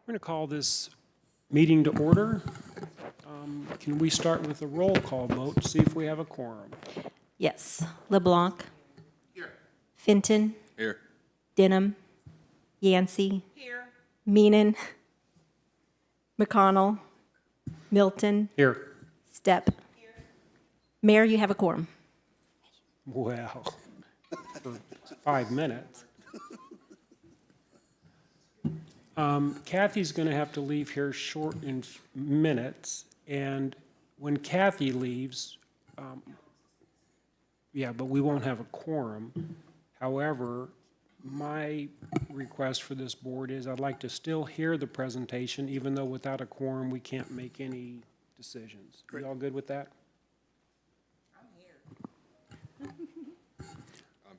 We're going to call this meeting to order. Can we start with a roll call vote to see if we have a quorum? Yes. LeBlanc. Here. Fenton. Here. Denham. Yancey. Here. Meenan. McConnell. Milton. Here. Stepp. Mayor, you have a quorum. Well, for 5 minutes. Kathy's going to have to leave here short in minutes, and when Kathy leaves, yeah, but we won't have a quorum. However, my request for this board is I'd like to still hear the presentation, even though without a quorum, we can't make any decisions. Are you all good with that? I'm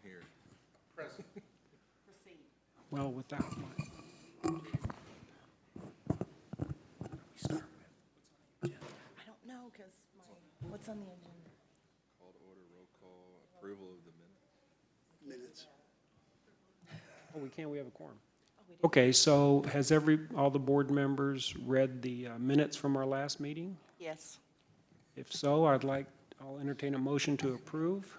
here. Proceed. Well, without one. I don't know, because what's on the agenda? Call to order, roll call, approval of the minutes. Oh, we can't, we have a quorum. Okay, so has all the board members read the minutes from our last meeting? Yes. If so, I'll entertain a motion to approve.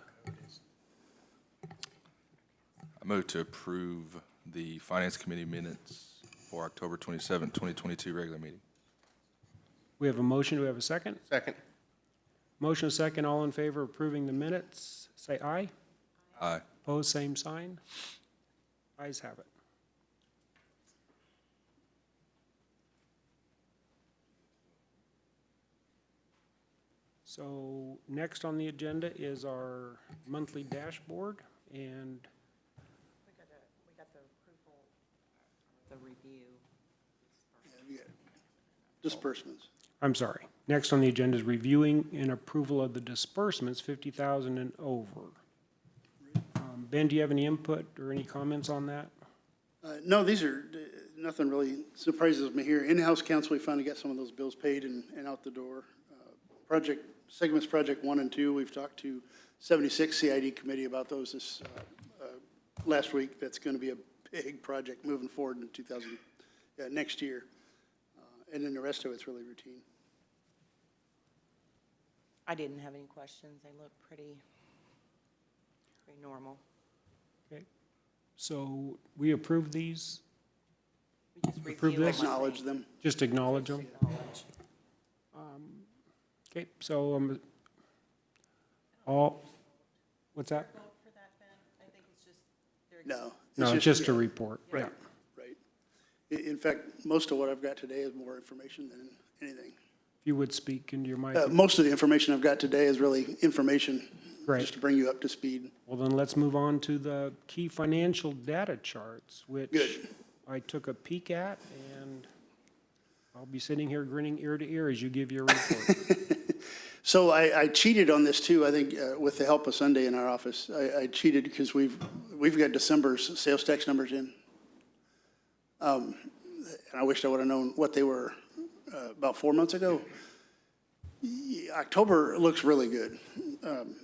I move to approve the Finance Committee minutes for October 27, 2022 regular meeting. We have a motion, do we have a second? Second. Motion a second, all in favor of approving the minutes, say aye. Aye. Opposed, same sign. Ayes have it. So next on the agenda is our monthly dashboard, and We got the approval, the review. Disbursements. I'm sorry. Next on the agenda is reviewing and approval of the disbursements, 50,000 and over. Ben, do you have any input or any comments on that? No, these are, nothing really surprises me here. In-house counsel, we finally got some of those bills paid and out the door. Segments Project 1 and 2, we've talked to 76 CID committee about those this last week. That's going to be a big project moving forward in next year. And then the rest of it's really routine. I didn't have any questions. They look pretty normal. Okay. So we approve these? We just Approve review this? them, I Acknowledge think. them. Just acknowledge them? Acknowledge. Okay, so what's that? Vote for that, Ben? I think it's just, they're No. No, it's just a report. Right, Yeah. right. In fact, most of what I've got today is more information than anything. If you would speak into your mic. Most of the information I've got today is really information. Great. Just to bring you up to speed. Well, then let's move on to the key financial data charts, which Good. I took a peek at, and I'll be sitting here grinning ear to ear as you give your report. So I cheated on this too, I think, with the help of Sunday in our office. I cheated because we've got December's sales tax numbers in. And I wished I would have known what they were about 4 months ago. October looks really good.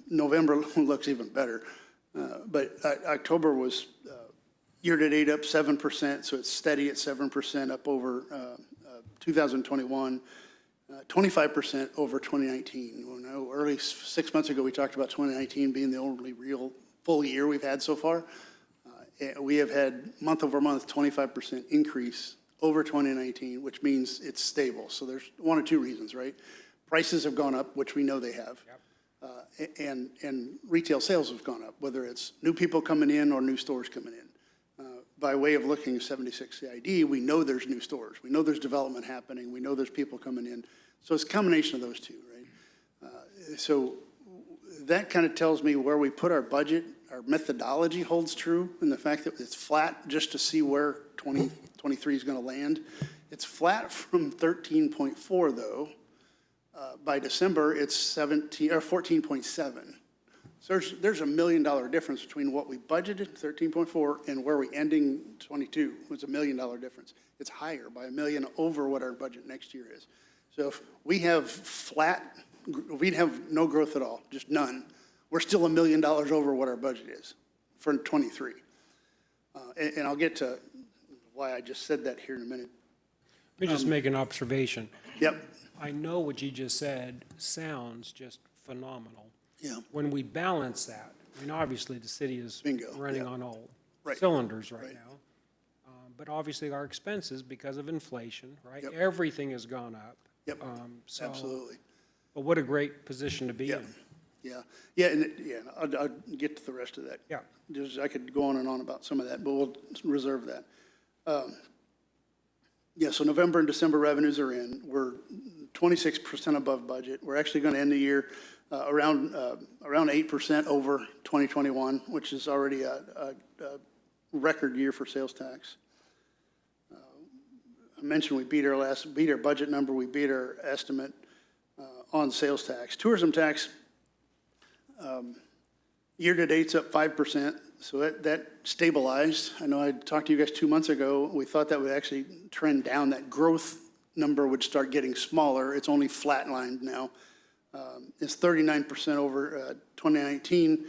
November looks even better. But October was year-to-date up 7%, so it's steady at 7%, up over 2021. 25% over 2019. Well, no, early 6 months ago, we talked about 2019 being the only real full year we've had so far. We have had month over month 25% increase over 2019, which means it's stable. So there's one or two reasons, right? Prices have gone up, which we know they have. Yep. And retail sales have gone up, whether it's new people coming in or new stores coming in. By way of looking at 76 CID, we know there's new stores. We know there's development happening. We know there's people coming in. So it's a combination of those two, right? So that kind of tells me where we put our budget. Our methodology holds true, and the fact that it's flat just to see where 2023 is going to land. It's flat from 13.4, though. By December, it's 14.7. So there's $1 million difference between what we budgeted, 13.4, and where we ending 22. It's $1 million difference. It's higher by $1 million over what our budget next year is. So if we have flat, we'd have no growth at all, just none. We're still $1 million over what our budget is for 23. And I'll get to why I just said that here in a minute. Let me just make an observation. Yep, I know what you just said sounds just phenomenal. yeah, When we balance that, I mean, obviously, the city is Bingo, running yeah. on all Right. cylinders right Right. now. But obviously, our expenses, because of inflation, right? Yep. Everything has gone up. yep, So, absolutely. but what a great position to be Yeah, in. yeah, yeah, I'll get to the rest of that. Yeah. I could go on and on about some of that, but we'll reserve that. Yeah, so November and December revenues are in. We're 26% above budget. We're actually going to end the year around 8% over 2021, which is already a record year for sales tax. I mentioned we beat our budget number, we beat our estimate on sales tax. Tourism tax, year-to-date's up 5%, so that stabilized. I know I talked to you guys 2 months ago. We thought that would actually trend down. That growth number would start getting smaller. It's only flatlined now. It's 39% over 2019,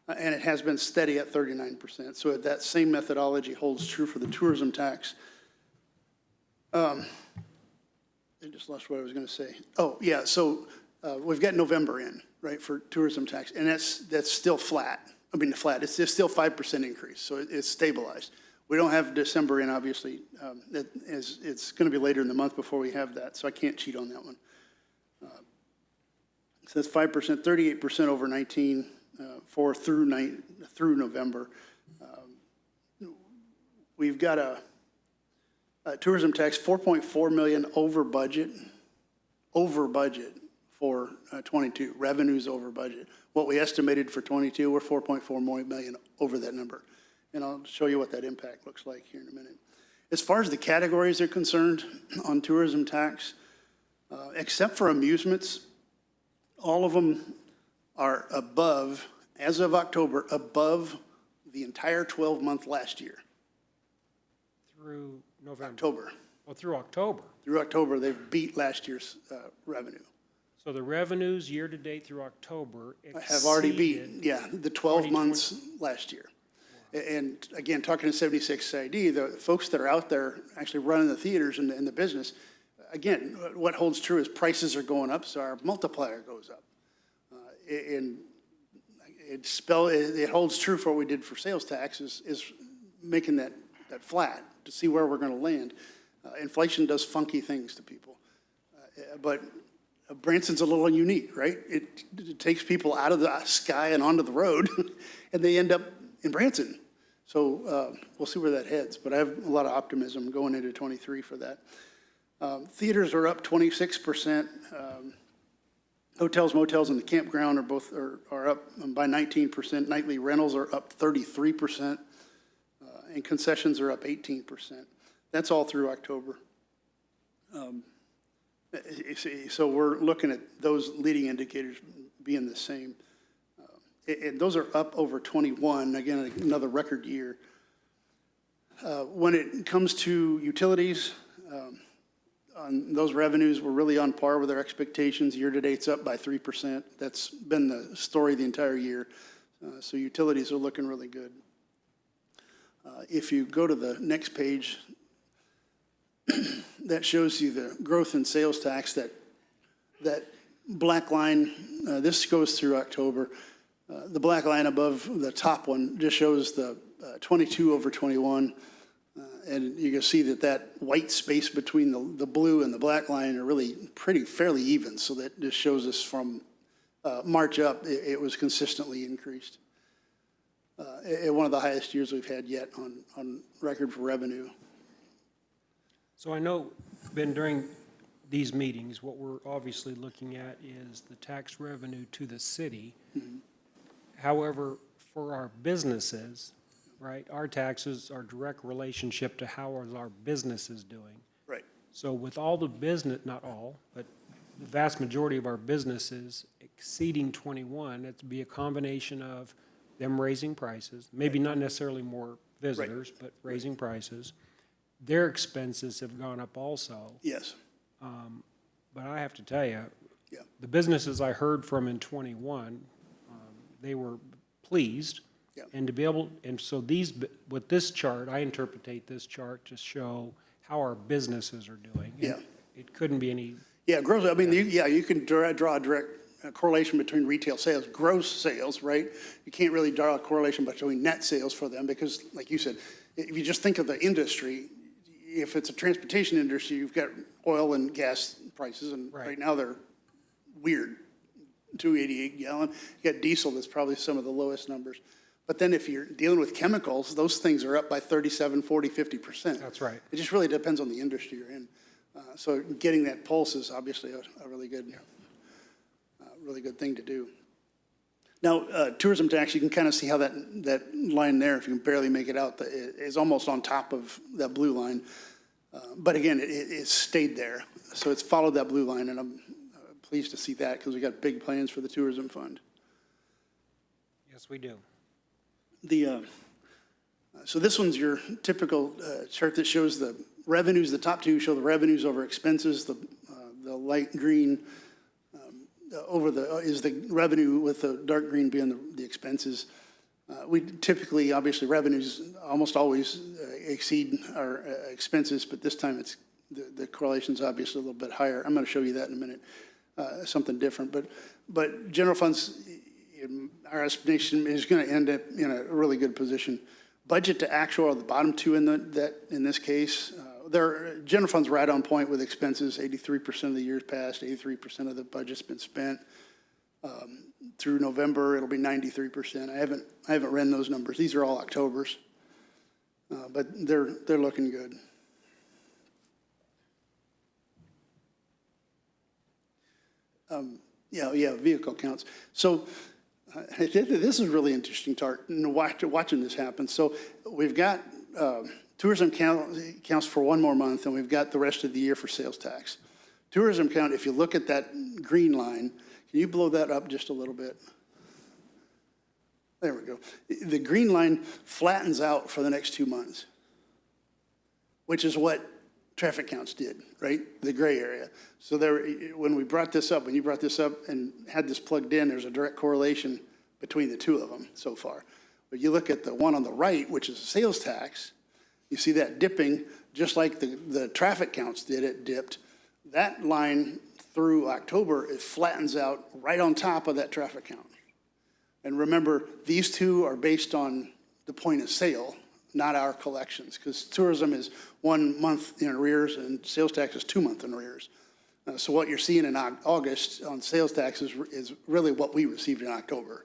and it has been steady at 39%. So that same methodology holds true for the tourism tax. I just lost what I was going to say. Oh, yeah, so we've got November in, right, for tourism tax, and that's still flat. I mean, flat, it's just still 5% increase, so it's stabilized. We don't have December in, obviously. It's going to be later in the month before we have that, so I can't cheat on that one. So that's 5%, 38% over 19 through November. We've got a tourism tax, 4.4 million over budget for 22, revenues over budget. What we estimated for 22, we're 4.4 million over that number. And I'll show you what that impact looks like here in a minute. As far as the categories are concerned on tourism tax, except for amusements, all of them are above, as of October, above the entire 12-month last year. Through November. October. Well, through October. Through October, they've beat last year's revenue. So the revenues year-to-date through October Have already beat, exceeded- yeah, the 12 months last year. And again, talking to 76 ID, the folks that are out there actually running the theaters and the business, again, what holds true is prices are going up, so our multiplier goes up. And it holds true for what we did for sales tax is making that flat to see where we're going to land. Inflation does funky things to people. But Branson's a little unique, right? It takes people out of the sky and onto the road, and they end up in Branson. So we'll see where that heads, but I have a lot of optimism going into 23 for that. Theaters are up 26%. Hotels, motels, and the campground are up by 19%. Nightly rentals are up 33%, and concessions are up 18%. That's all through October. So we're looking at those leading indicators being the same. And those are up over 21, again, another record year. When it comes to utilities, on those revenues, we're really on par with our expectations. Year-to-date's up by 3%. That's been the story the entire year. So utilities are looking really good. If you go to the next page, that shows you the growth in sales tax, that black line, this goes through October. The black line above the top one just shows the 22 over 21. And you can see that white space between the blue and the black line are really fairly even. So that just shows us from March up, it was consistently increased. One of the highest years we've had yet on record for revenue. So I know, Ben, during these meetings, what we're obviously looking at is the tax revenue to the city. Mm-hmm. However, for our businesses, right, our taxes are direct relationship to how is our businesses doing. Right. So with all the business, not all, but the vast majority of our businesses exceeding 21, it'd be a combination of them raising prices, maybe not necessarily more visitors, but raising prices. Their expenses have gone up also. Yes. But I have to tell you, Yeah. the businesses I heard from in 21, they were pleased. Yeah. And to be able, and so with this chart, I interpretate this chart to show how our businesses are doing. Yeah. It couldn't be any, Yeah, gross, I mean, you can draw a direct correlation between retail sales, gross sales, right? You can't really draw a correlation between net sales for them because, like you said, if you just think of the industry, if it's a transportation industry, you've got oil and gas prices, and Right. right now they're weird, 288 gallon. You got diesel that's probably some of the lowest numbers. But then if you're dealing with chemicals, those things are up by 37, 40, 50%. That's right. It just really depends on the industry you're in. So getting that pulse is obviously a really good thing to do. Now, tourism tax, you can kind of see how that line there, if you can barely make it out, is almost on top of that blue line. But again, it stayed there. So it's followed that blue line, and I'm pleased to see that because we got big plans for the tourism fund. yes, we do. So this one's your typical chart that shows the revenues. The top two show the revenues over expenses. The light green is the revenue with the dark green being the expenses. We typically, obviously, revenues almost always exceed our expenses, but this time the correlation's obviously a little bit higher. I'm going to show you that in a minute, something different. But general funds, our estimation is going to end up in a really good position. Budget to actual are the bottom two in this case. General fund's right on point with expenses. 83% of the years passed, 83% of the budget's been spent. Through November, it'll be 93%. I haven't ran those numbers. These are all Octobers, but they're looking good. Yeah, vehicle counts. So this is a really interesting chart, and watching this happen. So we've got tourism counts for one more month, and we've got the rest of the year for sales tax. Tourism count, if you look at that green line, can you blow that up just a little bit? There we go. The green line flattens out for the next 2 months, which is what traffic counts did, right? The gray area. So when you brought this up and had this plugged in, there's a direct correlation between the two of them so far. But you look at the one on the right, which is sales tax, you see that dipping just like the traffic counts did, it dipped. That line through October, it flattens out right on top of that traffic count. And remember, these two are based on the point of sale, not our collections, because tourism is 1 month in arrears and sales tax is 2 months in arrears. So what you're seeing in August on sales tax is really what we received in October.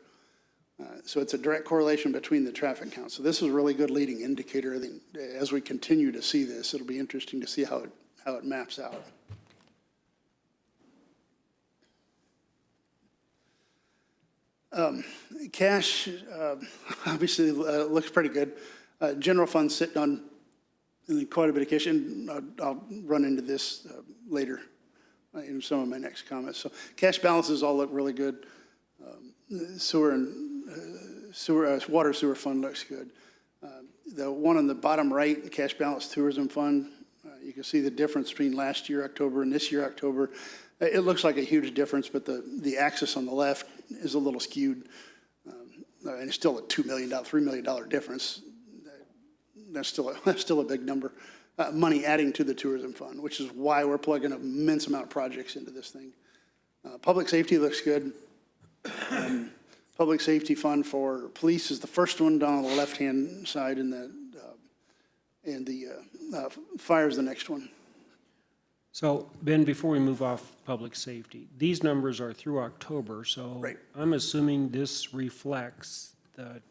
So it's a direct correlation between the traffic counts. So this is a really good leading indicator. I think as we continue to see this, it'll be interesting to see how it maps out. Cash obviously looks pretty good. General fund sitting on quite a bit of cash, and I'll run into this later in some of my next comments. So cash balances all look really good. Water sewer fund looks good. The one on the bottom right, cash balance tourism fund, you can see the difference between last year October and this year October. It looks like a huge difference, but the axis on the left is a little skewed. And it's still a $2 million, $3 million difference. That's still a big number. Money adding to the tourism fund, which is why we're plugging an immense amount of projects into this thing. Public safety looks good. Public safety fund for police is the first one down on the left-hand side, and the fire is the next one. So, Ben, before we move off public safety, these numbers are through October, so Right. I'm assuming this reflects the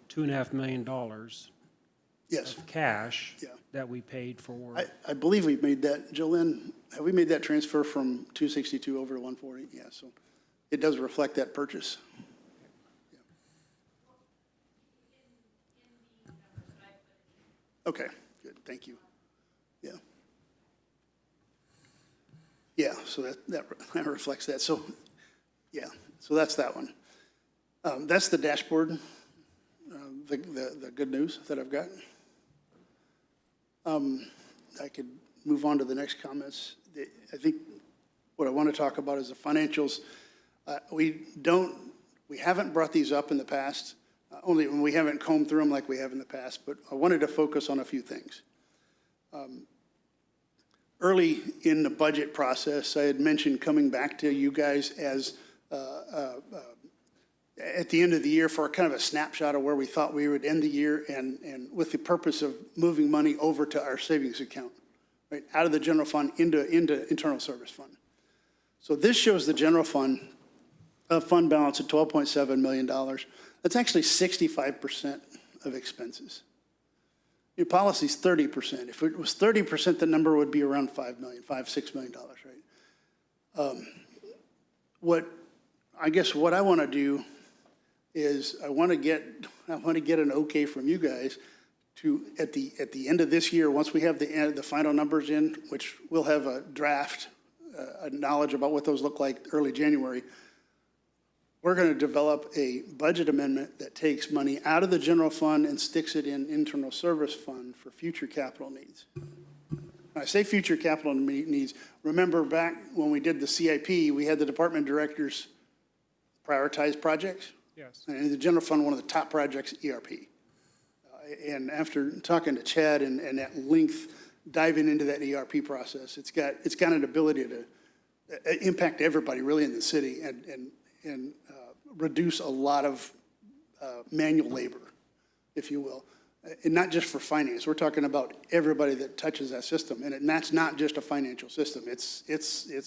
$2.5 million Yes. of cash Yeah. that we paid for. I believe we've made that, Jolene, have we made that transfer from 262 over to 140? Yeah, so it does reflect that purchase. Okay, good, thank you. Yeah. Yeah, so that reflects that. So, yeah, so that's that one. That's the dashboard, the good news that I've got. I could move on to the next comments. I think what I want to talk about is the financials. We haven't brought these up in the past, only when we haven't combed through them like we have in the past, but I wanted to focus on a few things. early in the budget process, I had mentioned coming back to you guys as at the end of the year for kind of a snapshot of where we thought we would end the year, and with the purpose of moving money over to our savings account, right, out of the general fund into internal service fund. So this shows the general fund balance at $12.7 million. That's actually 65% of expenses. Your policy's 30%. If it was 30%, the number would be around $6 million, right? What I want to do is I want to get an okay from you guys to at the end of this year, once we have the final numbers in, which we'll have a draft, knowledge about what those look like early January. We're going to develop a budget amendment that takes money out of the general fund and sticks it in internal service fund for future capital needs. When I say future capital needs, remember back when we did the CIP, we had the department directors prioritize projects. Yes. And in the general fund, one of the top projects, ERP. And after talking to Chad and at length diving into that ERP process, it's got an ability to impact everybody really in the city and reduce a lot of manual labor, if you will. And not just for finance. We're talking about everybody that touches that system. And that's not just a financial system. It's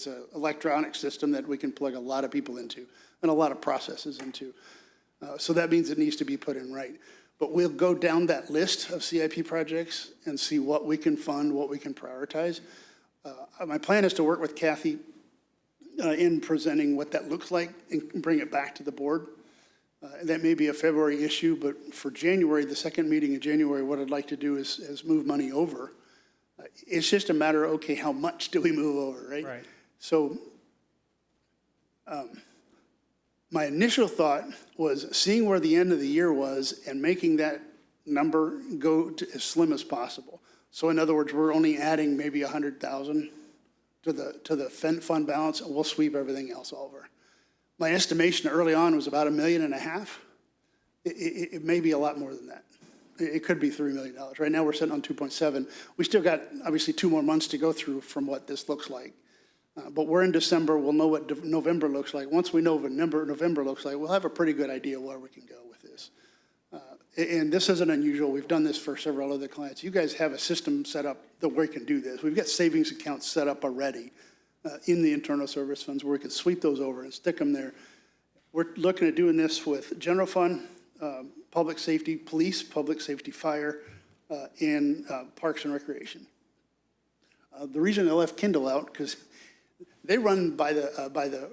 an electronic system that we can plug a lot of people into and a lot of processes into. So that means it needs to be put in right. But we'll go down that list of CIP projects and see what we can fund, what we can prioritize. My plan is to work with Kathy in presenting what that looks like and bring it back to the board. That may be a February issue, but for January, the second meeting in January, what I'd like to do is move money over. It's just a matter of, okay, how much do we move over, right? Right. So my initial thought was seeing where the end of the year was and making that number go to as slim as possible. So in other words, we're only adding maybe 100,000 to the fund balance, and we'll sweep everything else over. My estimation early on was about $1.5 million. It may be a lot more than that. It could be $3 million. Right now we're sitting on 2.7. We still got obviously 2 more months to go through from what this looks like. But we're in December. We'll know what November looks like. Once we know what November looks like, we'll have a pretty good idea where we can go with this. And this isn't unusual. We've done this for several other clients. You guys have a system set up that we can do this. We've got savings accounts set up already in the internal service funds where we can sweep those over and stick them there. We're looking at doing this with general fund, public safety, police, public safety, fire, and parks and recreation. The reason I left Kindle out, because they run by the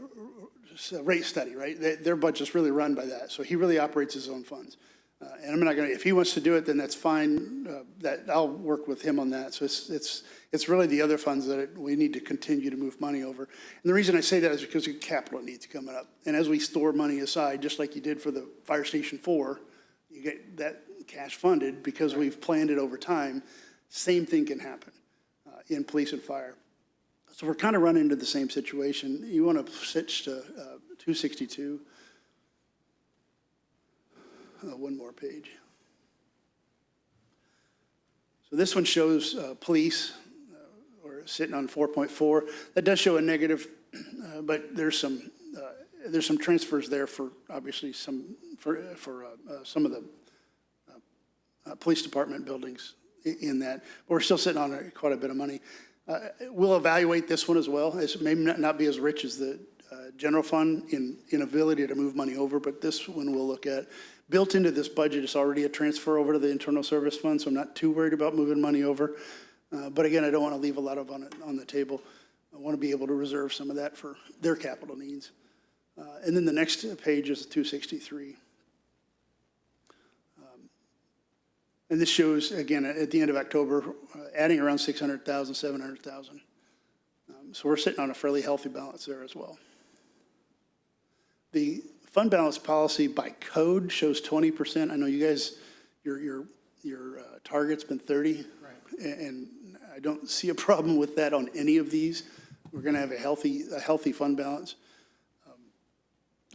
rate study, right? Their budget's really run by that. So he really operates his own funds. And I'm not going to, if he wants to do it, then that's fine. That I'll work with him on that. So it's really the other funds that we need to continue to move money over. And the reason I say that is because of capital needs coming up. And as we store money aside, just like you did for the Fire Station 4, you get that cash funded because we've planned it over time. Same thing can happen in police and fire. So we're kind of running into the same situation. You want to switch to 262. One more page. So this one shows police. We're sitting on 4.4. That does show a negative, but there's some transfers there for obviously some of the police department buildings in that. But we're still sitting on quite a bit of money. We'll evaluate this one as well. It may not be as rich as the general fund in ability to move money over, but this one we'll look at. Built into this budget is already a transfer over to the internal service fund, so I'm not too worried about moving money over. But again, I don't want to leave a lot of on the table. I want to be able to reserve some of that for their capital needs. And then the next page is 263. And this shows, again, at the end of October, adding around 600,000, 700,000. So we're sitting on a fairly healthy balance there as well. The fund balance policy by code shows 20%. I know you guys, your target's been 30. Right. And I don't see a problem with that on any of these. We're going to have a healthy fund balance.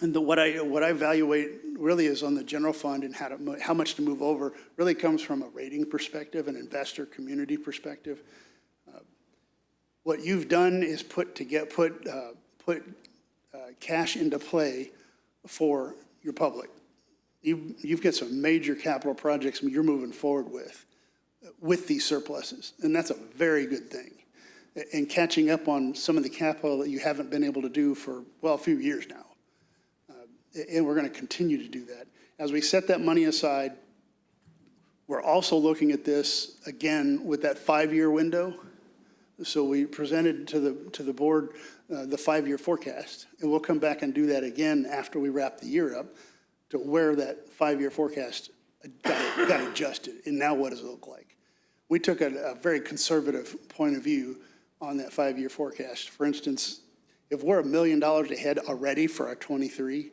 And what I evaluate really is on the general fund and how much to move over really comes from a rating perspective, an investor community perspective. What you've done is put cash into play for your public. You've got some major capital projects you're moving forward with these surpluses, and that's a very good thing. And catching up on some of the capital that you haven't been able to do for, well, a few years now. And we're going to continue to do that. As we set that money aside, we're also looking at this again with that 5-year window. So we presented to the board the 5-year forecast, and we'll come back and do that again after we wrap the year up to where that 5-year forecast got adjusted, and now what does it look like? We took a very conservative point of view on that 5-year forecast. For instance, if we're $1 million ahead already for our 23,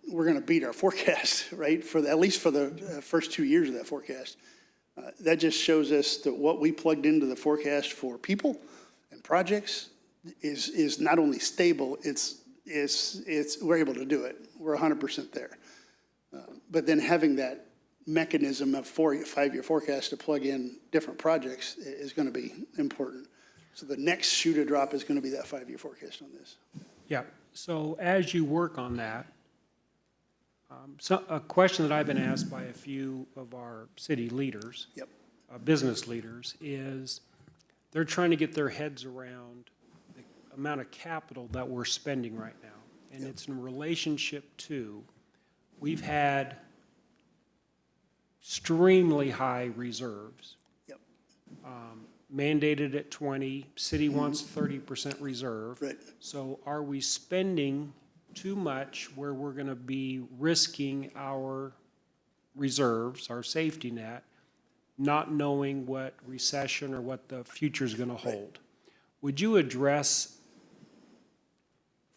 we're going to beat our forecast, right? At least for the first 2 years of that forecast. That just shows us that what we plugged into the forecast for people and projects is not only stable, we're able to do it. We're 100% there. But then having that mechanism of 5-year forecast to plug in different projects is going to be important. So the next shoe to drop is going to be that 5-year forecast on this. Yeah, so as you work on that, a question that I've been asked by a few of our city leaders, Yep. Business leaders, is they're trying to get their heads around the amount of capital that we're spending right now. And it's in relationship to, we've had extremely high reserves. Yep. Mandated at 20, city wants 30% reserve. Right. So are we spending too much where we're going to be risking our reserves, our safety net, not knowing what recession or what the future is going to hold? Would you address,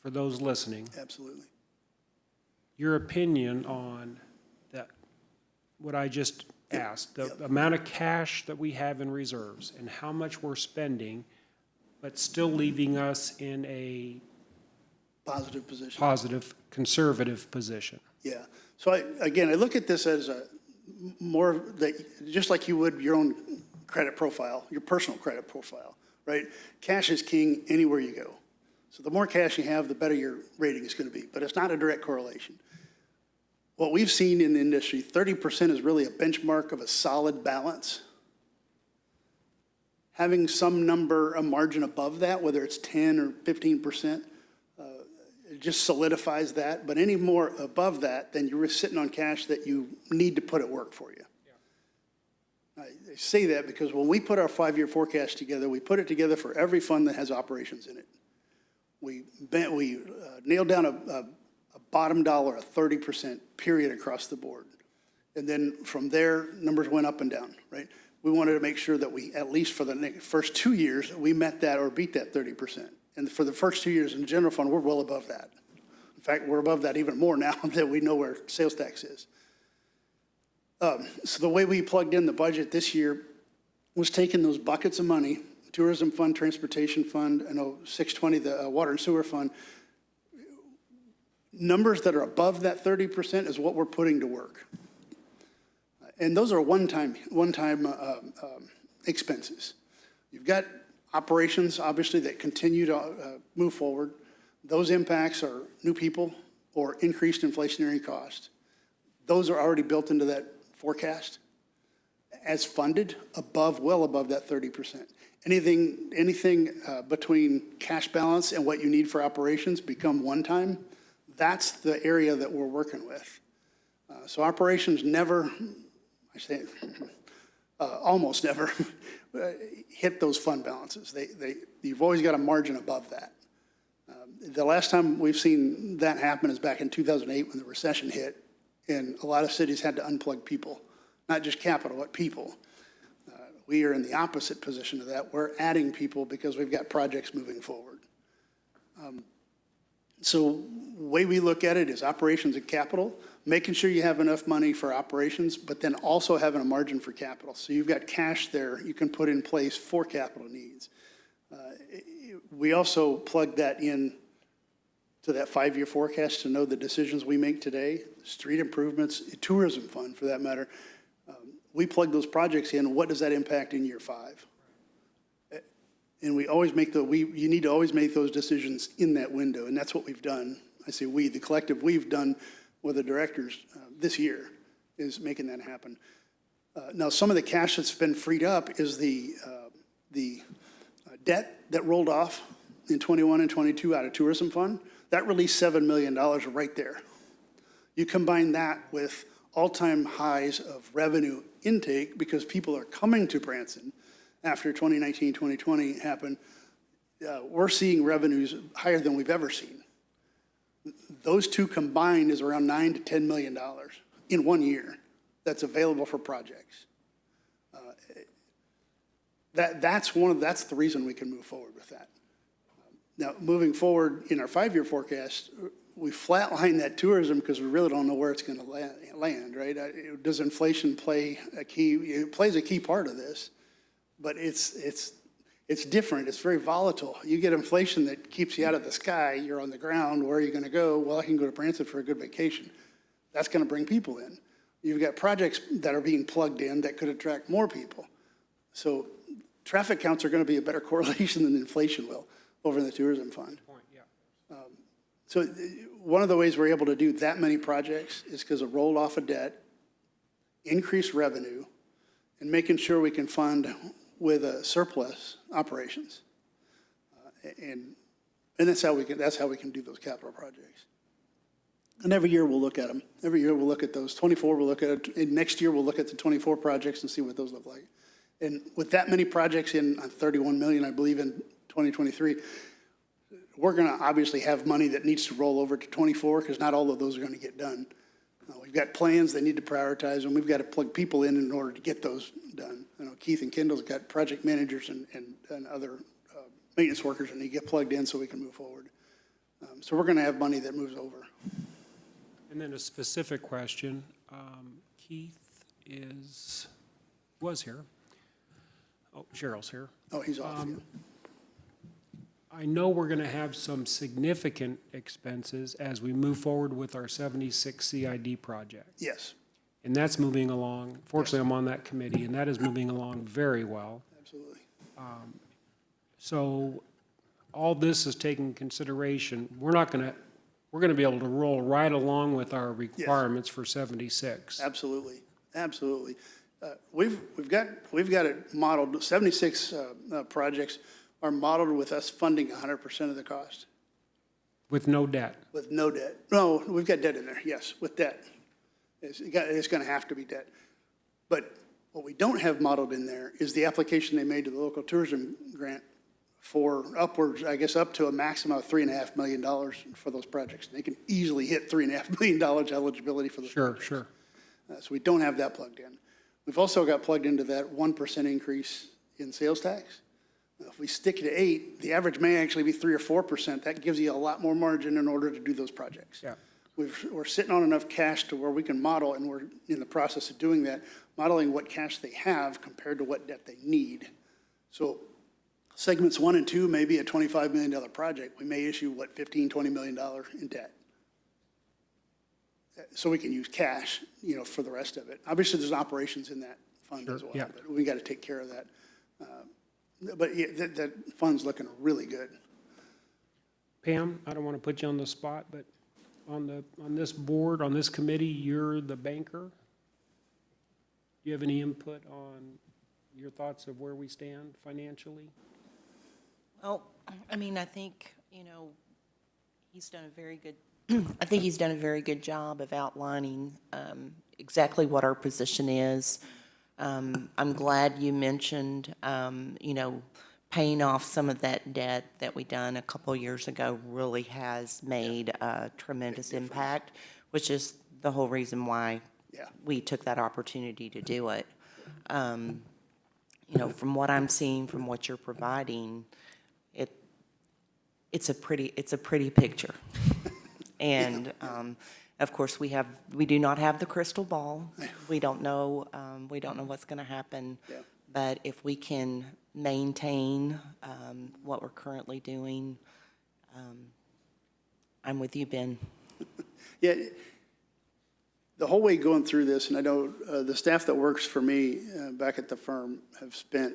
for those listening, Absolutely. your opinion on that, what I just asked, the amount of cash that we have in reserves and how much we're spending, but still leaving us in a Positive position. positive, conservative position? Yeah. So I look at this as more that, just like you would your own credit profile, your personal credit profile, right? Cash is king anywhere you go. So the more cash you have, the better your rating is going to be. But it's not a direct correlation. What we've seen in the industry, 30% is really a benchmark of a solid balance. Having some number, a margin above that, whether it's 10 or 15%, it just solidifies that. But any more above that, then you're sitting on cash that you need to put at work for you. Yeah. I say that because when we put our 5-year forecast together, we put it together for every fund that has operations in it. We nailed down a bottom dollar, a 30% period across the board. And then from there, numbers went up and down, right? We wanted to make sure that we, at least for the first 2 years, we met that or beat that 30%. And for the first 2 years in the general fund, we're well above that. In fact, we're above that even more now that we know where sales tax is. So the way we plugged in the budget this year was taking those buckets of money, tourism fund, transportation fund, 620, the water and sewer fund, numbers that are above that 30% is what we're putting to work. And those are one-time expenses. You've got operations, obviously, that continue to move forward. Those impacts are new people or increased inflationary costs. Those are already built into that forecast as funded well above that 30%. Anything between cash balance and what you need for operations become one-time. That's the area that we're working with. So operations never, almost never hit those fund balances. You've always got a margin above that. The last time we've seen that happen is back in 2008 when the recession hit, and a lot of cities had to unplug people, not just capital, but people. We are in the opposite position of that. We're adding people because we've got projects moving forward. So the way we look at it is operations and capital, making sure you have enough money for operations, but then also having a margin for capital. So you've got cash there you can put in place for capital needs. We also plug that in to that 5-year forecast to know the decisions we make today, street improvements, tourism fund for that matter. We plug those projects in. What does that impact in year 5? And we always make you need to always make those decisions in that window, and that's what we've done. I say we, the collective, we've done with the directors this year, is making that happen. Now, some of the cash that's been freed up is the debt that rolled off in 21 and 22 out of tourism fund. That released $7 million right there. You combine that with all-time highs of revenue intake because people are coming to Branson after 2019, 2020 happened. We're seeing revenues higher than we've ever seen. Those two combined is around $9 to $10 million in 1 year that's available for projects. That's the reason we can move forward with that. Now, moving forward in our 5-year forecast, we flatline that tourism because we really don't know where it's going to land, right? Does inflation play a key? It plays a key part of this, but it's different. It's very volatile. You get inflation that keeps you out of the sky. You're on the ground. Where are you going to go? Well, I can go to Branson for a good vacation. That's going to bring people in. You've got projects that are being plugged in that could attract more people. So traffic counts are going to be a better correlation than inflation will over in the tourism fund. So one of the ways we're able to do that many projects is because of roll off of debt, increased revenue, and making sure we can fund with a surplus operations. And that's how we can do those capital projects. And every year we'll look at them. Every year we'll look at those. 24 we'll look at it. And next year we'll look at the 24 projects and see what those look like. And with that many projects in 31 million, I believe, in 2023, we're going to obviously have money that needs to roll over to 24 because not all of those are going to get done. We've got plans, they need to prioritize them. We've got to plug people in order to get those done. I know Keith and Kendall's got project managers and other maintenance workers that need to get plugged in so we can move forward. So we're going to have money that moves over. And then a specific question. Keith was here. Oh, Cheryl's here. Oh, he's off. Yeah. I know we're going to have some significant expenses as we move forward with our 76 CID project. Yes, And that's moving along. Fortunately, I'm on that committee, and that is moving along very well. absolutely. So all this is taking consideration. We're going to be able to roll right along with our requirements for 76. Absolutely, absolutely. We've got it modeled. 76 projects are modeled with us funding 100% of the cost With no debt. with no debt. No, we've got debt in there. Yes, with debt. It's going to have to be debt. But what we don't have modeled in there is the application they made to the local tourism grant for upwards, I guess, up to a maximum of $3.5 million for those projects. They can easily hit $3.5 million eligibility for those projects. Sure. So we don't have that plugged in. We've also got plugged into that 1% increase in sales tax. If we stick to 8, the average may actually be 3 or 4%. That gives you a lot more margin in order to do those projects. Yeah. We're sitting on enough cash to where we can model, and we're in the process of doing that, modeling what cash they have compared to what debt they need. So segments 1 and 2 may be a $25 million project. We may issue, $15, $20 million in debt. So we can use cash, for the rest of it. Obviously, there's operations in that fund as well, yeah. but we got to take care of that. But yeah, that fund's looking really good. Pam, I don't want to put you on the spot, but on this board, on this committee, you're the banker. Do you have any input on your thoughts of where we stand financially? Well, I mean, I think, he's done a very good, I think he's done a very good job of outlining exactly what our position is. I'm glad you mentioned, paying off some of that debt that we done a couple years ago really has made a tremendous impact, which is the whole reason why we took that opportunity to do it. From what I'm seeing, from what you're providing, it's a pretty picture. And, of course, we do not have the crystal ball. We don't know what's going to happen. Yeah. But if we can maintain what we're currently doing, I'm with you, Ben. Yeah, the whole way going through this, and I know the staff that works for me back at the firm have spent,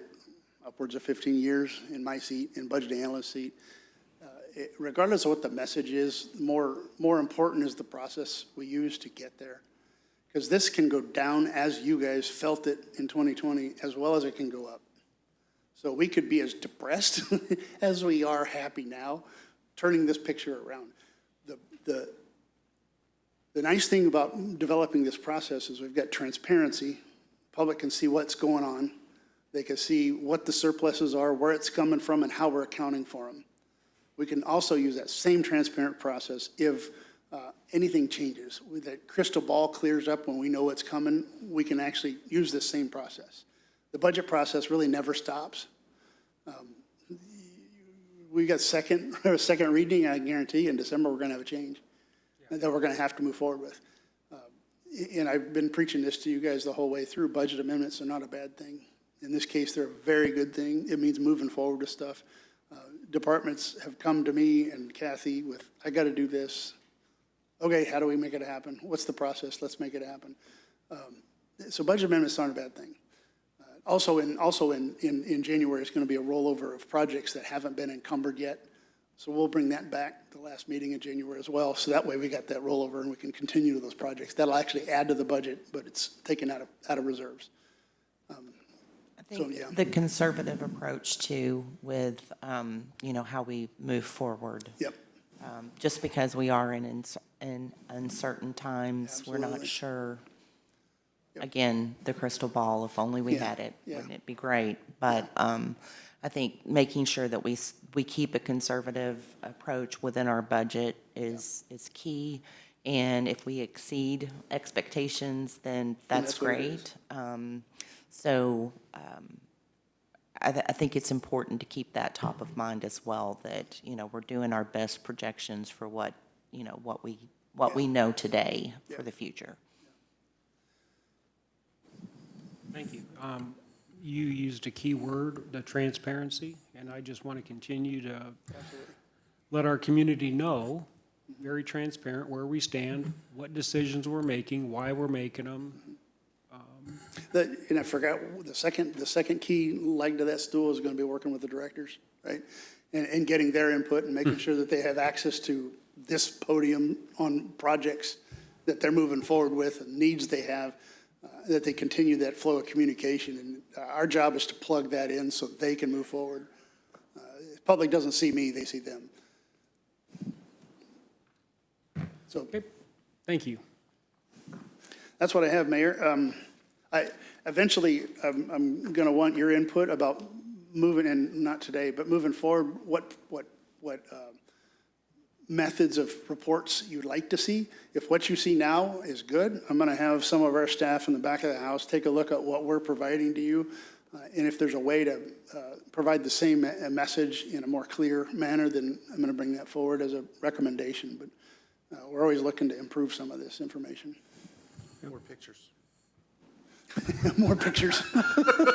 upwards of 15 years in my seat, in budget analyst seat. Regardless of what the message is, more important is the process we use to get there. Because this can go down as you guys felt it in 2020, as well as it can go up. So we could be as depressed as we are happy now, turning this picture around. The nice thing about developing this process is we've got transparency. Public can see what's going on. They can see what the surpluses are, where it's coming from, and how we're accounting for them. We can also use that same transparent process if anything changes. With that crystal ball clears up when we know what's coming, we can actually use this same process. The budget process really never stops. We got second reading, I guarantee in December we're gonna have a change that we're gonna have to move forward with. And I've been preaching this to you guys the whole way through. Budget amendments are not a bad thing. In this case, they're a very good thing. It means moving forward with stuff. Departments have come to me and Kathy with, I gotta do this. Okay, how do we make it happen? What's the process? Let's make it happen. So budget amendments aren't a bad thing. Also in January, it's going to be a rollover of projects that haven't been encumbered yet. So we'll bring that back the last meeting in January as well. So that way we got that rollover and we can continue to those projects. That'll actually add to the budget, but it's taken out of reserves. I think the conservative approach too with, how we move forward. Yep. Just because we are in uncertain times, we're not Absolutely. sure. Again, the crystal ball, if only we had it, wouldn't it be great? But I think making sure that we keep a conservative approach within our budget is key. And if we exceed expectations, then that's what it is. great. I think it's important to keep that top of mind as well, that, we're doing our best projections for what we know today for the future. Thank you. You used a key word, the transparency, and I just want to continue to let our community know, very transparent, where we stand, what decisions we're making, why we're making them. And I forgot, the second key leg to that stool is going to be working with the directors, right? And getting their input and making sure that they have access to this podium on projects that they're moving forward with and needs they have, that they continue that flow of communication. And our job is to plug that in so they can move forward. The public doesn't see me, they see them. So Okay, thank you. that's what I have, Mayor. Eventually, I'm going to want your input about moving, and not today, but moving forward, what methods of reports you'd like to see. If what you see now is good, I'm going to have some of our staff in the back of the house take a look at what we're providing to you. And if there's a way to provide the same message in a more clear manner, then I'm going to bring that forward as a recommendation. But we're always looking to improve some of this information. More pictures. More pictures.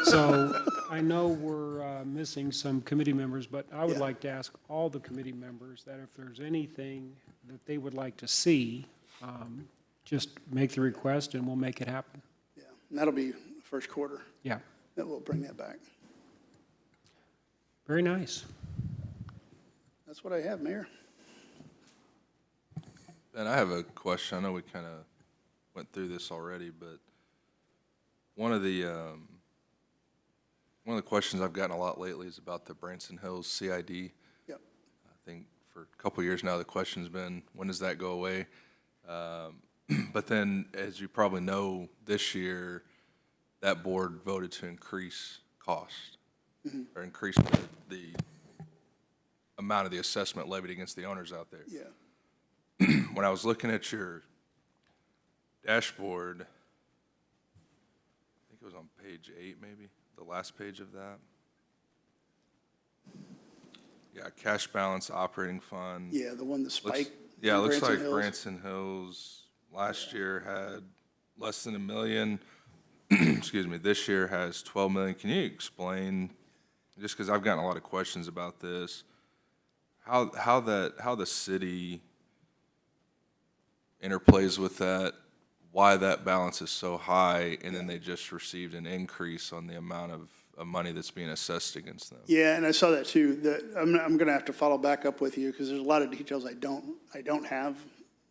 So I know we're missing some committee members, but I would Yeah. like to ask all the committee members that if there's anything that they would like to see, just make the request and we'll make it happen. Yeah, and that'll be first quarter Yeah, that we'll bring that back. very nice. That's what I have, Mayor. And I have a question. I know we kind of went through this already, but one of the questions I've gotten a lot lately is about the Branson Hills CID. Yep. I think for a couple of years now, the question's been, when does that go away? But then, as you probably know, this year, that board voted to increase cost, or increase the amount of the assessment levied against the owners out there. Yeah. When I was looking at your dashboard, I think it was on page 8, maybe, the last page of that. Yeah, cash balance, operating fund. Yeah, the one that spiked. Yeah, it in looks Branson like Hills. Branson Hills last year had less than $1 million. Excuse me, this year has 12 million. Can you explain, just because I've gotten a lot of questions about this, how the city interplays with that, why that balance is so high, and then they just received an increase on the amount of of money that's being assessed against them. Yeah, and I saw that too. I'm going to have to follow back up with you because there's a lot of details I don't have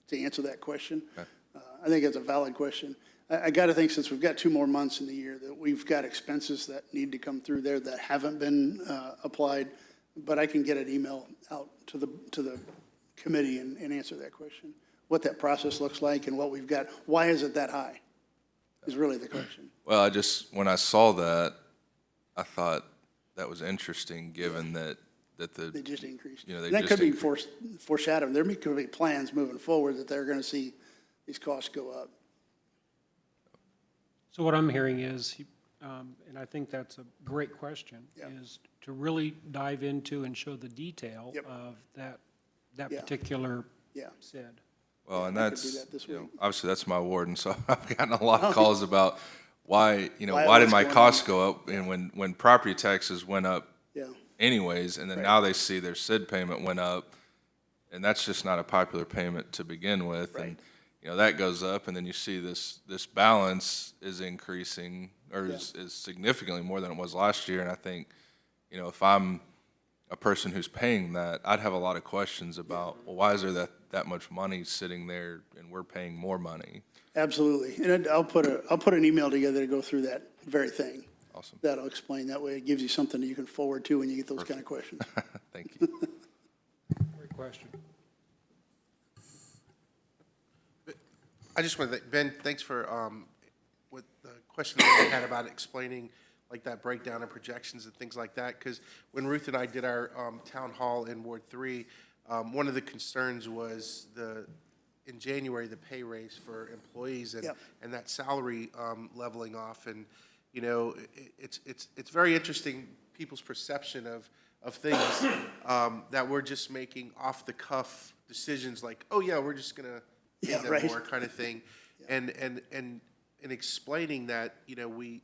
to answer that question. Okay. I think it's a valid question. I got to think since we've got 2 more months in the year that we've got expenses that need to come through there that haven't been applied, but I can get an email out to the committee and answer that question. What that process looks like and what we've got. Why is it that high is really the question. Well, when I saw that, I thought that was interesting, given that They the, just increased. You know, they And that just could be foreshadowing. There could be plans moving forward that they're going to see these costs go up. So what I'm hearing is, and I think that's a great question, Yeah. is to really dive into and show the detail Yep. of that Yeah. particular Yeah. SID. well, and I could do that's, that this you know, week. obviously that's my ward, and so I've gotten a lot of calls about why did what's my going costs on? go up? And when property taxes went up Yeah. anyways, and then Right. now they see their SID payment went up, and that's just not a popular payment to begin with. Right. And, that goes up, and then you see this balance is increasing, or is significantly more than it was last year. And I think, if I'm a person who's paying that, I'd have a lot of questions about, well, why is there that much money sitting there and we're paying more money? Absolutely. And I'll put an email together to go through that very thing. Awesome. That'll explain. That way it gives you something that you can forward to when you get those kind of questions. Thank you. Great question. I just want to, Ben, thanks for, with the question that I had about explaining like that breakdown and projections and things like that, because when Ruth and I did our town hall in Ward 3, one of the concerns was in January, the pay raise for employees and, Yep. and that salary leveling off. And, it's very interesting, people's perception of things that we're just making off-the-cuff decisions like, oh, yeah, we're just going to pay Yeah, them right. more kind of thing. And explaining that, we,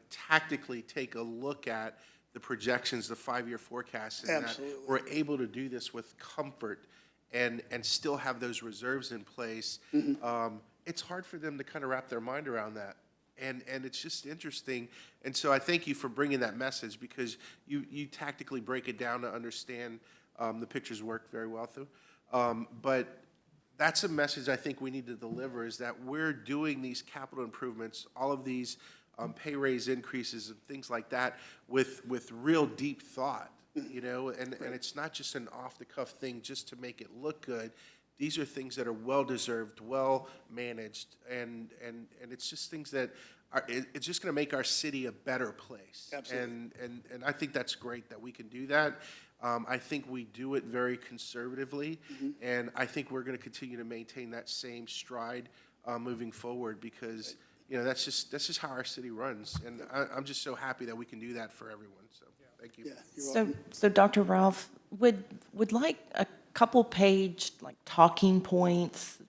tactically take a look at the projections, the 5-year forecasts, and that Absolutely. we're able to do this with comfort and still have those reserves in place. Mm-hmm. It's hard for them to kind of wrap their mind around that. And it's just interesting. And so I thank you for bringing that message, because you tactically break it down to understand the pictures work very well through. But that's a message I think we need to deliver, is that we're doing these capital improvements, all of these pay raise increases and things like that with real deep thought, and it's not just an off-the-cuff thing just to make it look good. These are things that are well-deserved, well-managed, and it's just things that it's just going to make our city a better place. Absolutely. And I think that's great that we can do that. I think we do it very conservatively, and I think we're going to continue to maintain that same stride moving forward, because that's just how our city runs, and I'm just so happy that we can do that for everyone. So thank you. Yeah, you're So, welcome. so Dr. Ralph, would like a couple page, like, talking points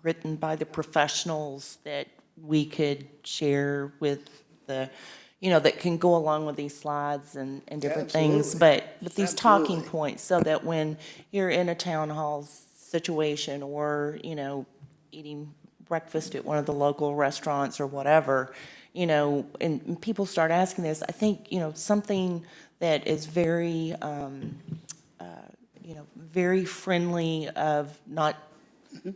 written by the professionals that we could share with that can go along with these slides and different things, Absolutely. but these talking Absolutely. points, so that when you're in a town hall situation or, eating breakfast at one of the local restaurants or whatever, and people start asking this, I think, something that is very, very friendly of not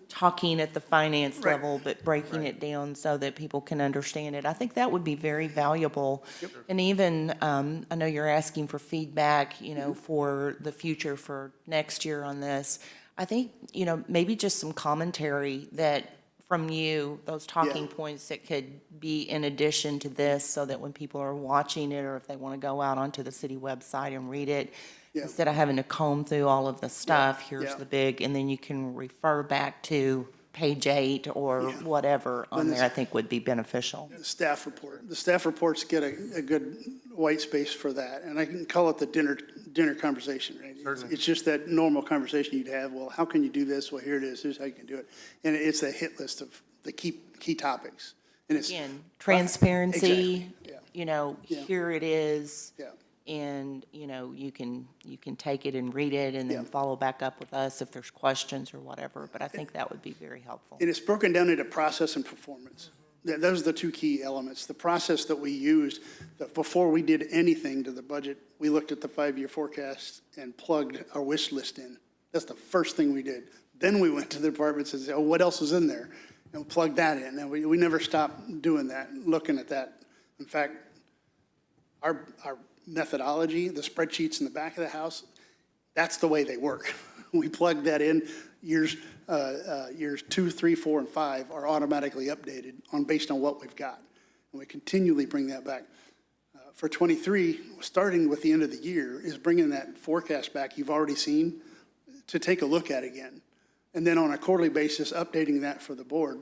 talking at the finance Right. level, but breaking it down so that people can understand it. I think that would be very valuable. And even, I know you're asking for feedback, for the future for next year on this. I think, maybe just some commentary from you, those talking Yeah. points that could be in addition to this, so that when people are watching it, or if they want to go out onto the city website and read it, Yeah. instead of having to comb through all of the stuff, here's Yeah. the big, and then you can refer back to page 8 or whatever on there, I think would be beneficial. The staff report. The staff reports get a good white space for that, and I can call it the dinner conversation, right? It's just that normal conversation you'd have. Well, how can you do this? Well, here it is. Here's how you can do it. And it's a hit list of the key topics. And it's Again, transparency, Exactly, Yeah. here it is. Yeah. And, you can take it and read it and then Yeah. follow back up with us if there's questions or whatever, but I think that would be very helpful. And it's broken down into process and performance. Those are the two key elements. The process that we used, that before we did anything to the budget, we looked at the 5-year forecast and plugged our wish list in. That's the first thing we did. Then we went to the departments and said, oh, what else is in there? And plugged that in. And we never stopped doing that, looking at that. In fact, our methodology, the spreadsheets in the back of the house, that's the way they work. We plug that in. Years 2, 3, 4, and 5 are automatically updated based on what we've got. And we continually bring that back. For 23, starting with the end of the year, is bringing that forecast back you've already seen to take a look at again. And then on a quarterly basis, updating that for the board,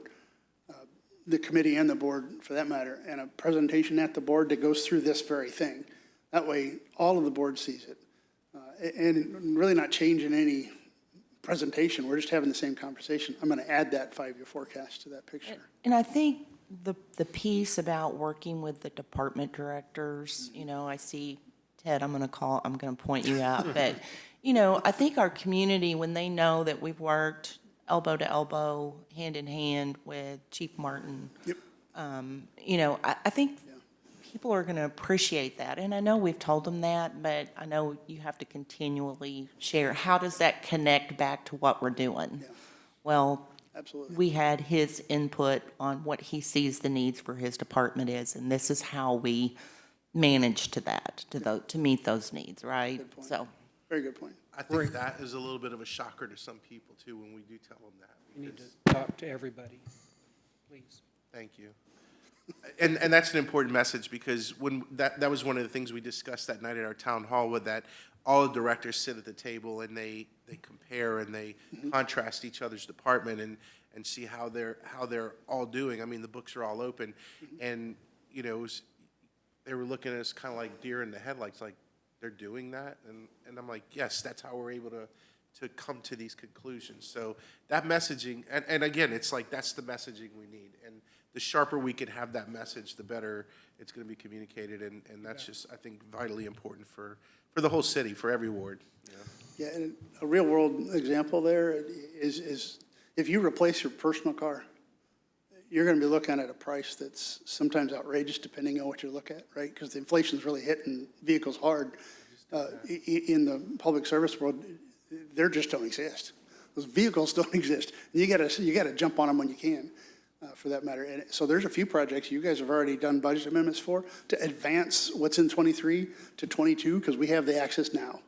the committee and the board for that matter, and a presentation at the board that goes through this very thing. That way, all of the board sees it. And really not changing any presentation. We're just having the same conversation. I'm going to add that 5-year forecast to that picture. And I think the piece about working with the department directors, you know, I see Ted, I'm going to point you out, but, you know, I think our community, when they know that we've worked elbow to elbow, hand in hand with Chief Martin, Yep. you know, I think people are going to appreciate that. And I know we've told them that, but I know you have to continually share. How does that connect back to what we're doing? Yeah. Well, Absolutely. we had his input on what he sees the needs for his department is, and this is how we manage to that, to meet those needs, right? Good point. So, Very good point. I think that is a little bit of a shocker to some people too, when we do tell them that. You need because- to talk to everybody, please. Thank you. And that's an important message, because when, that was one of the things we discussed that night at our town hall, with that all the directors sit at the table and they compare and they contrast each other's department and see how they're all doing. I mean, the books are all open. And, you know, they were looking at us kind of like deer in the headlights, like, they're doing that? And I'm like, yes, that's how we're able to come to these conclusions. So that messaging, and again, it's like, that's the messaging we need. And the sharper we can have that message, the better it's going to be communicated. And that's just, I think, vitally important for the whole city, for every ward. You know? Yeah, and a real-world example there is if you replace your personal car, you're going to be looking at a price that's sometimes outrageous depending on what you look at, right? Because the inflation's really hitting vehicles hard. In the public service world, they just don't exist. Those vehicles don't exist. And you gotta jump on them when you can, for that matter. And so there's a few projects you guys have already done budget amendments for to advance what's in 23 to 22, because we have the access now.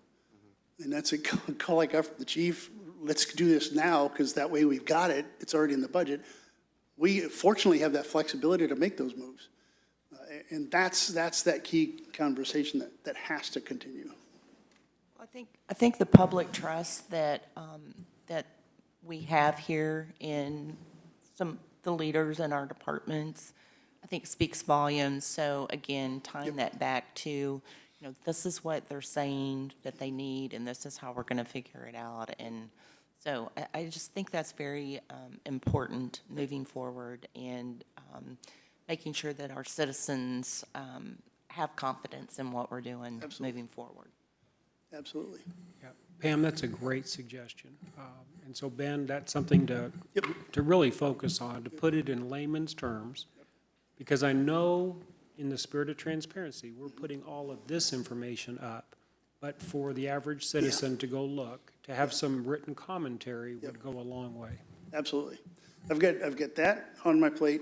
And that's a call I got from the chief. Let's do this now, because that way we've got it. It's already in the budget. We fortunately have that flexibility to make those moves. And that's that key conversation that has to continue. I think the public trust that we have here in the leaders in our departments, I think speaks volumes. So again, tying that back to, you know, this is what they're saying that they need, and this is how we're going to figure it out. And so I just think that's very important moving forward, and making sure that our citizens have confidence in what we're doing moving forward. Absolutely. Yeah. Pam, that's a great suggestion. And so, Ben, that's something to really focus on, to put it in layman's terms, because I know in the spirit of transparency, we're putting all of this information up, but for the average citizen to go look, to have some written commentary would go a long way. Absolutely. I've got that on my plate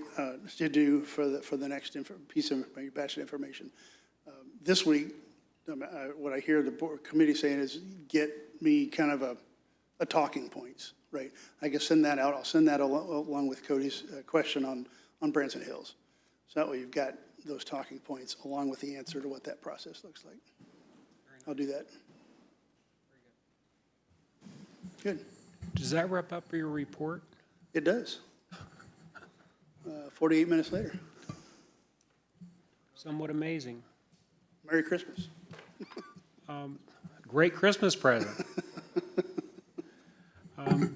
to do for the next piece of my batch of information. This week, what I hear the board committee saying is get me kind of a talking points, right? I can send that out. I'll send that along with Cody's question on Branson Hills. So that way you've got those talking points along with the answer to what that process looks like. I'll do that. Good. Does that wrap up your report? It does. 48 minutes later. Somewhat amazing. Merry Christmas. Great Christmas present.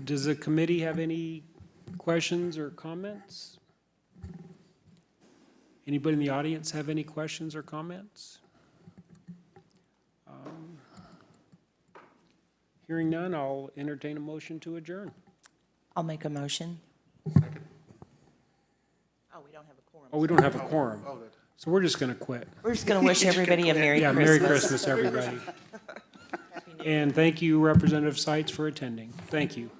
Does the committee have any questions or comments? Anybody in the audience have any questions or comments? Hearing none, I'll entertain a motion to adjourn. I'll make a motion. Second. Oh, Oh, we don't have a quorum. Oh, we don't have a quorum. Oh, good. So we're just going to quit. We're just going to wish everybody a Merry Yeah, Christmas. Merry Christmas, everybody. And thank you, Representative Seitz, for attending. Thank you.